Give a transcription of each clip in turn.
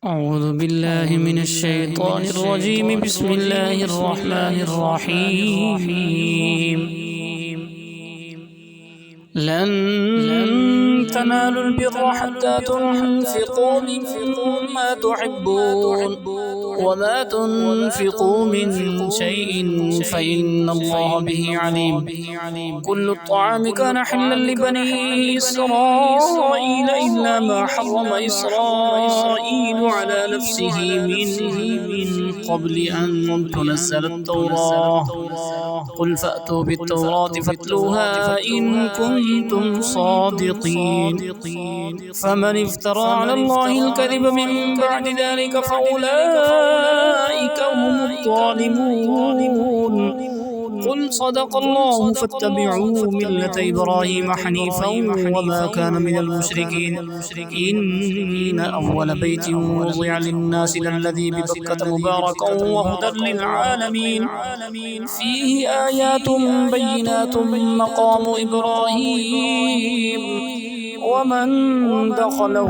أعوذ بالله من الشيطان الرجيم. بسم الله الرحمن الرحيم. لن تنالوا البر حتى تنفقوا مما تحبون وما تنفقوا من شيء فإن الله به عليم. كل الطعام كان حلا لبني إسرائيل إلا ما حرم إسرائيل على نفسه من قبل أن تنزل التوراة. قل فأتوا بالتوراة فاتلوها إن كنتم صادقين. فمن افترى على الله الكذب من بعد ذلك فأولئك هم الظالمون. قل صدق الله فاتبعوا ملة إبراهيم حنيفا وما كان من المشركين. إن أول بيت وضع للناس للذي ببكة مباركا وهدى للعالمين فيه آيات بينات مقام إبراهيم ومن دخله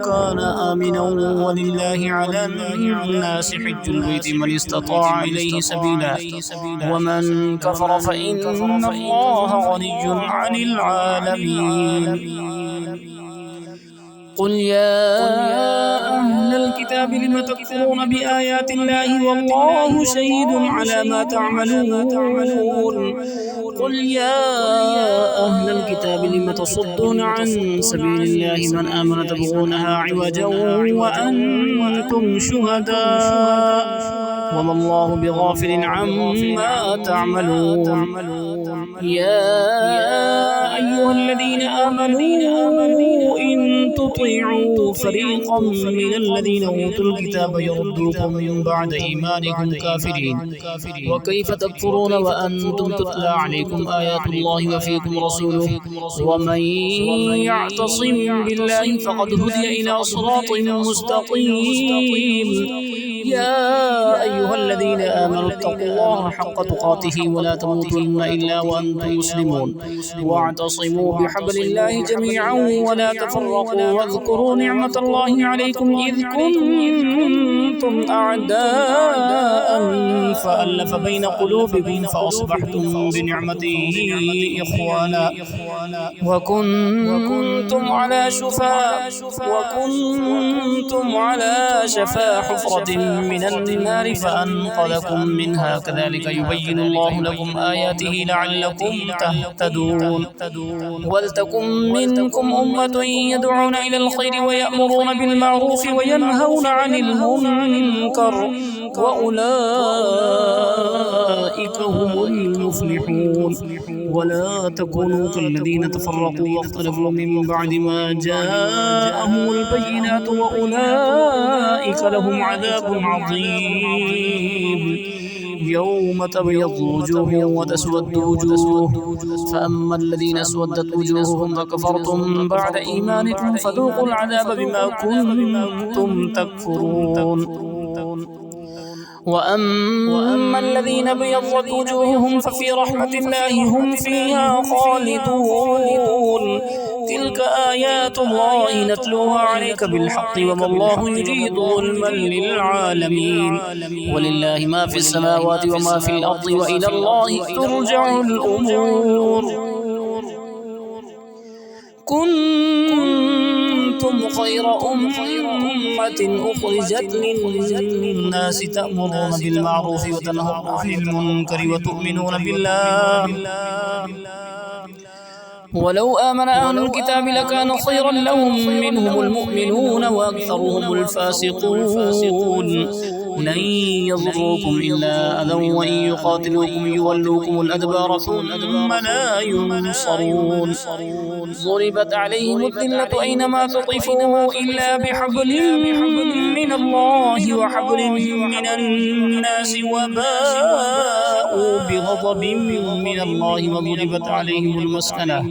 كان آمنا ولله على الناس حج البيت من استطاع إليه سبيلا ومن كفر فإن الله غني عن العالمين. قل يا أهل الكتاب لم تكفرون بآيات الله والله شهيد على ما تعملون. قل يا أهل الكتاب لم تصدون عن سبيل الله من آمن تبغونها عوجا وأنتم شهداء وما الله بغافل عما تعملون. يا أيها الذين آمنوا إن تطيعوا فريقا من الذين أوتوا الكتاب يردوكم من بعد إيمانكم كافرين. وكيف تكفرون وأنتم تتلى عليكم آيات الله وفيكم رسوله ومن يعتصم بالله فقد هدي إلى صراط مستقيم. يا أيها الذين آمنوا اتقوا الله حق تقاته ولا تموتن إلا وأنتم مسلمون واعتصموا بحبل الله جميعا ولا تفرقوا واذكروا نعمة الله عليكم إذ كنتم أعداء فألف بين قلوبكم فأصبحتم بنعمته إخوانا وكنتم على شفا حفرة من النار فأنقذكم منها. كذلك يبين الله لكم آياته لعلكم تهتدون. ولتكن منكم أمة يدعون إلى الخير ويأمرون بالمعروف وينهون عن المنكر وأولئك هم المفلحون. ولا تكونوا كالذين تفرقوا واختلفوا من بعد ما جاءهم البينات وأولئك لهم عذاب عظيم. يوم تبيض وجوه وتسود وجوه فأما الذين اسودت وجوههم فكفرتم بعد إيمانكم فذوقوا العذاب بما كنتم تكفرون. وأما الذين ابيضت وجوههم ففي رحمة الله هم فيها خالدون. تلك آيات الله نتلوها عليك بالحق وما الله يريد ظلما للعالمين. ولله ما في السماوات وما في الأرض وإلى الله ترجع الأمور. كنتم خير أمة أخرجت للناس تأمرون بالمعروف وتنهون عن المنكر وتؤمنون بالله. ولو آمن أهل الكتاب لكان خيرا لهم منهم المؤمنون وأكثرهم الفاسقون. لن يضروكم إلا أذى وإن يقاتلوكم يولوكم الأدبار ثم لا ينصرون. ضربت عليهم الذلة أينما تطفوا إلا بحبل من الله وحبل من الناس وباءوا فباءوا بغضب من الله وضربت عليهم المسكنة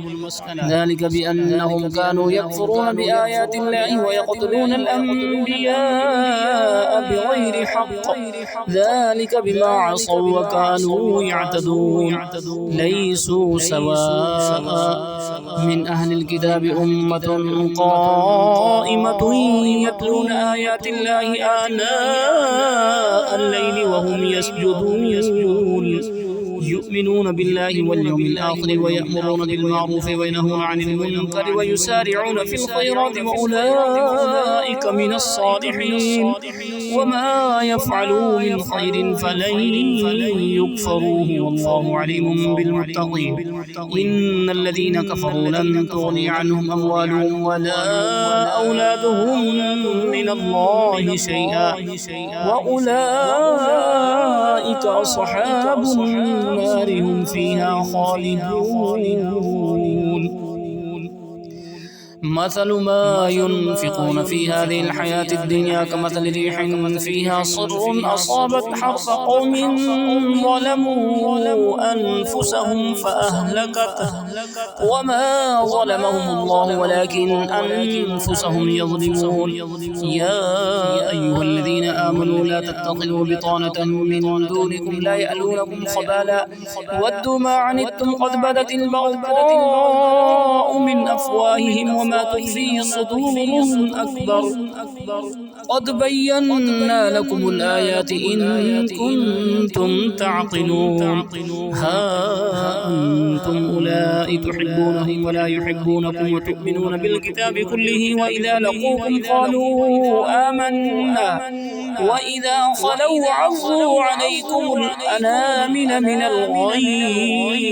ذلك بأنهم كانوا يكفرون بآيات الله ويقتلون الأنبياء بغير حق ذلك بما عصوا وكانوا يعتدون ليسوا سواء من أهل الكتاب أمة قائمة يتلون آيات الله آناء الليل وهم يسجدون يؤمنون بالله واليوم الآخر ويأمرون بالمعروف وينهون عن المنكر ويسارعون في الخيرات وأولئك من الصالحين وما يفعلوا من خير فلن يكفروه والله عليم بالمتقين إن الذين كفروا لن تغني عنهم أموالهم ولا أولادهم من الله شيئا وأولئك أصحاب النار هم فيها خالدون مثل ما ينفقون في هذه الحياة الدنيا كمثل ريح فيها صر أصابت حرث قوم ظلموا أنفسهم فأهلكته وما ظلمهم الله ولكن أنفسهم يظلمون يا أيها الذين آمنوا لا تتخذوا بطانة من دونكم لا يألونكم خبالا ودوا ما عنتم قد بدت البغضاء من أفواههم وما تخفي صدورهم أكبر قد بينا لكم الآيات إن كنتم تعقلون ها أنتم أولئك تحبونهم ولا يحبونكم وتؤمنون بالكتاب كله وإذا لقوكم قالوا آمنا وإذا خلوا عضوا عليكم الأنامل من الغيظ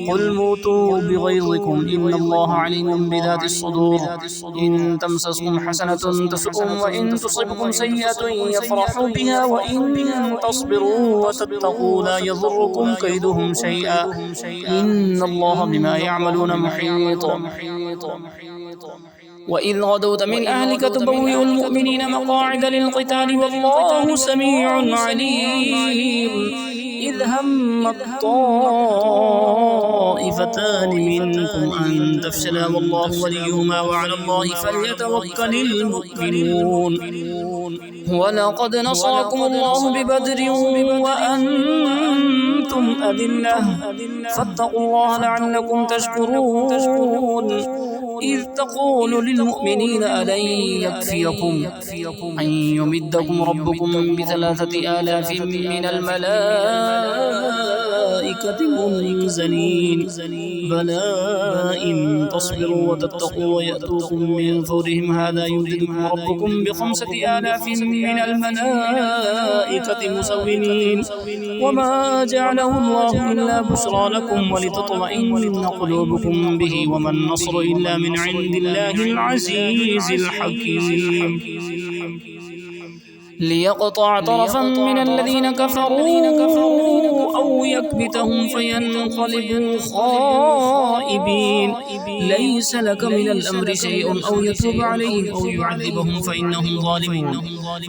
قل موتوا بغيظكم إن الله عليم بذات الصدور إن تمسسكم حسنة تسؤهم وإن تصبكم سيئة يفرحوا بها وإن تصبروا وتتقوا لا يضركم كيدهم شيئا إن الله بما يعملون محيط وإذ غدوت من أهلك تبوئ المؤمنين مقاعد للقتال والله سميع عليم إذ همت طائفتان منكم أن تفشلا والله وليهما وعلى الله فليتوكل المؤمنون ولقد نصركم الله ببدر وأنتم أذلة فاتقوا الله لعلكم تشكرون إذ تقول للمؤمنين ألن يكفيكم أن يمدكم ربكم ب3,000 من الملائكة منزلين بلى إن تصبروا وتتقوا ويأتوكم من فورهم هذا يمددكم ربكم ب5,000 من الملائكة مسومين وما جعله الله إلا بشرى لكم ولتطمئن قلوبكم به وما النصر إلا من عند الله العزيز الحكيم ليقطع طرفا من الذين كفروا أو يكبتهم فينقلبوا خائبين ليس لك من الأمر شيء أو يتوب عليهم أو يعذبهم فإنهم ظالمون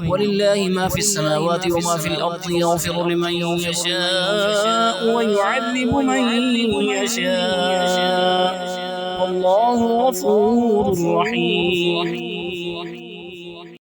ولله ما في السماوات وما في الأرض يغفر لمن يشاء ويعذب من يشاء والله غفور رحيم